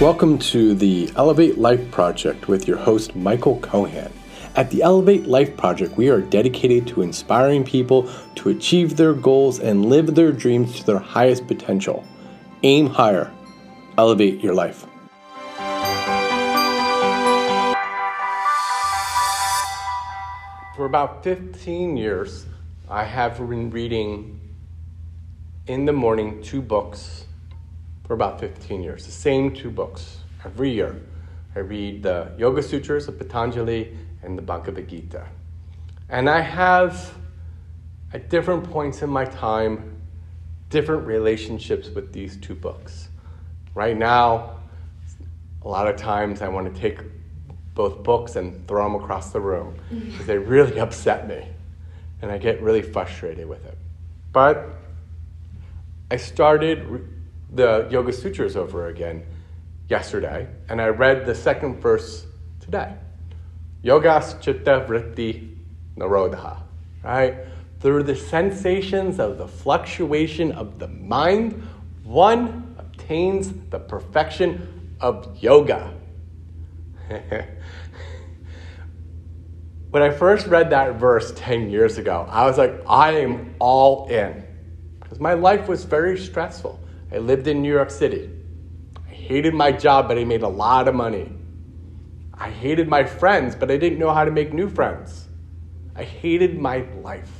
Welcome to the Elevate Life Project with your host, Michael Kohan. At the Elevate Life Project, we are dedicated to inspiring people to achieve their goals and live their dreams to their highest potential. Aim higher. Elevate your life. For about 15 years, I have been reading in the morning 2 books for about 15 years, the same 2 books every year. I read the Yoga Sutras of Patanjali and the Bhagavad Gita. And I have, at different points in my time, different relationships with these 2 books. Right now, a lot of times I want to take both books and throw them across the room because they really upset me and I get really frustrated with it. But I started the Yoga Sutras over again yesterday, and I read the second verse today. Yogas chitta vritti nirodha, right? Through the sensations of the fluctuation of the mind, one obtains the perfection of yoga. When I first read that verse 10 years ago, I was like, I am all in. Because my life was very stressful. I lived in New York City. I hated my job, but I made a lot of money. I hated my friends, but I didn't know how to make new friends. I hated my life.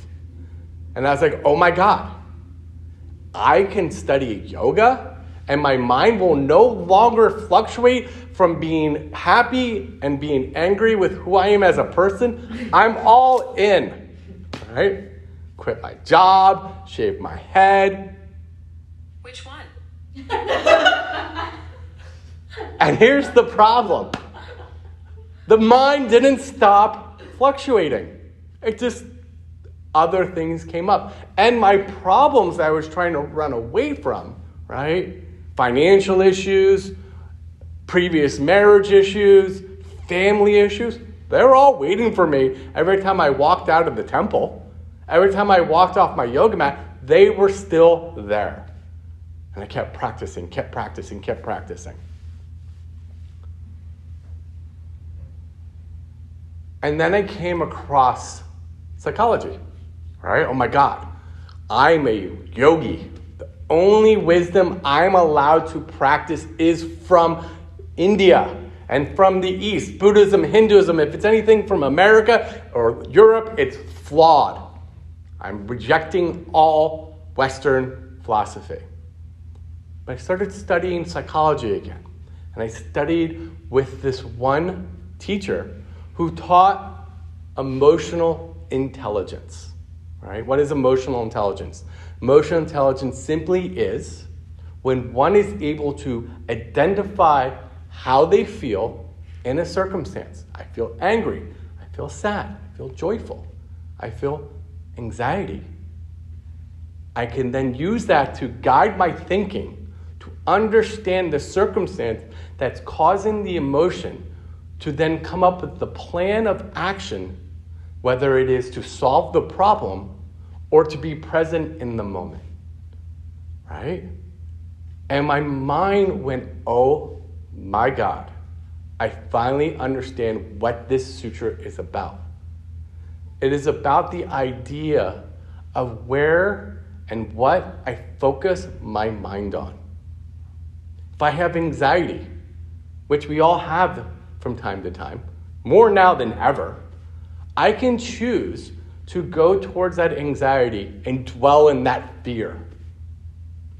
And I was like, oh my God, I can study yoga and my mind will no longer fluctuate from being happy and being angry with who I am as a person. I'm all in, right? Quit my job, shave my head. Which one? And here's the problem. The mind didn't stop fluctuating. It just, other things came up. And my problems I was trying to run away from, right? Financial issues, previous marriage issues, family issues, they were all waiting for me every time I walked out of the temple. Every time I walked off my yoga mat, they were still there. And I kept practicing. And then I came across psychology, right? Oh my God, I'm a yogi. The only wisdom I'm allowed to practice is from India and from the East. Buddhism, Hinduism, if it's anything from America or Europe, it's flawed. I'm rejecting all Western philosophy. But I started studying psychology again. And I studied with this one teacher who taught emotional intelligence, right? What is emotional intelligence? Emotional intelligence simply is when one is able to identify how they feel in a circumstance. I feel angry. I feel sad. I feel joyful. I feel anxiety. I can then use that to guide my thinking, to understand the circumstance that's causing the emotion, to then come up with the plan of action, whether it is to solve the problem or to be present in the moment, right? And my mind went, oh my God, I finally understand what this sutra is about. It is about the idea of where and what I focus my mind on. If I have anxiety, which we all have from time to time, more now than ever, I can choose to go towards that anxiety and dwell in that fear.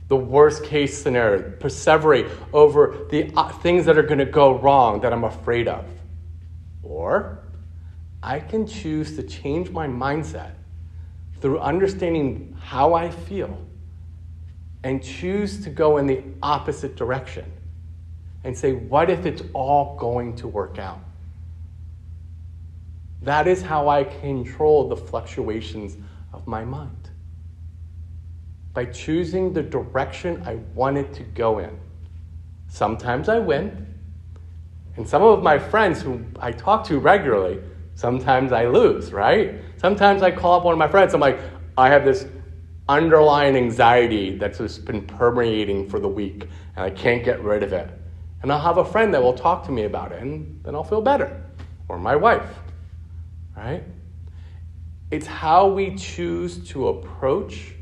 The worst case scenario, perseverate over the things that are going to go wrong that I'm afraid of. Or I can choose to change my mindset through understanding how I feel and choose to go in the opposite direction and say, what if it's all going to work out? That is how I control the fluctuations of my mind. By choosing the direction I want it to go in. Sometimes I win, and some of my friends who I talk to regularly, sometimes I lose, right? Sometimes I call up one of my friends, I'm like, I have this underlying anxiety that's just been permeating for the week, and I can't get rid of it. And I'll have a friend that will talk to me about it, and then I'll feel better. Or my wife, right? It's how we choose to approach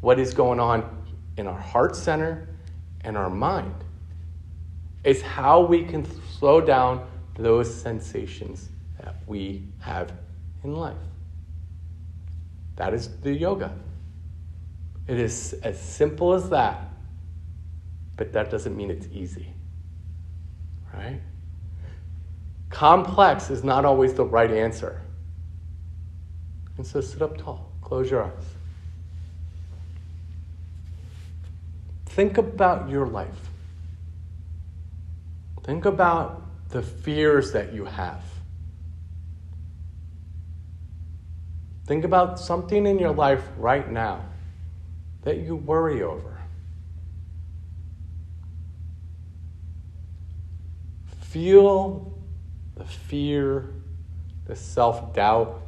what is going on in our heart center and our mind. It's how we can slow down those sensations that we have in life. That is the yoga. It is as simple as that, but that doesn't mean it's easy, right? Complex is not always the right answer. And so sit up tall, close your eyes. Think about your life. Think about the fears that you have. Think about something in your life right now that you worry over. Feel the fear, the self-doubt,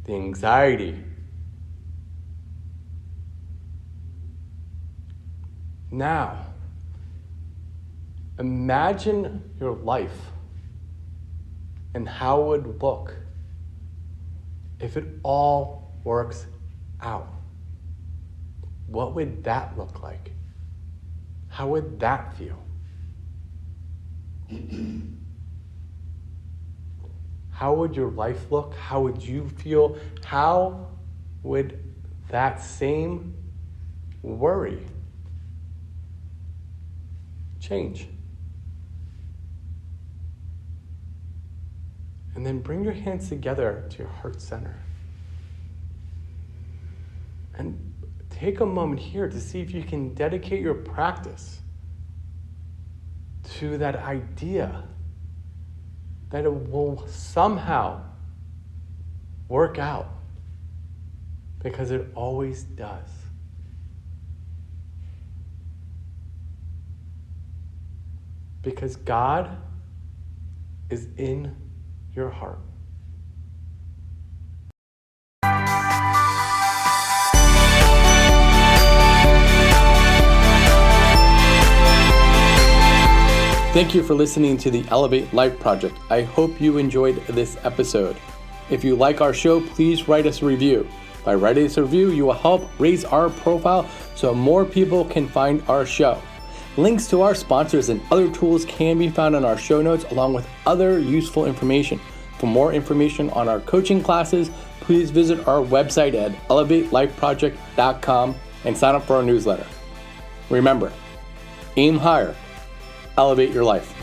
the anxiety. Now, imagine your life and how it would look if it all works out. What would that look like? How would that feel? How would your life look? How would you feel? How would that same worry change? And then bring your hands together to your heart center. And take a moment here to see if you can dedicate your practice to that idea that it will somehow work out, because it always does. Because God is in your heart. Thank you for listening to the Elevate Life Project. I hope you enjoyed this episode. If you like our show, please write us a review. By writing us a review, you will help raise our profile so more people can find our show. Links to our sponsors and other tools can be found in our show notes, along with other useful information. For more information on our coaching classes, please visit our website at elevatelifeproject.com and sign up for our newsletter. Remember, aim higher, elevate your life.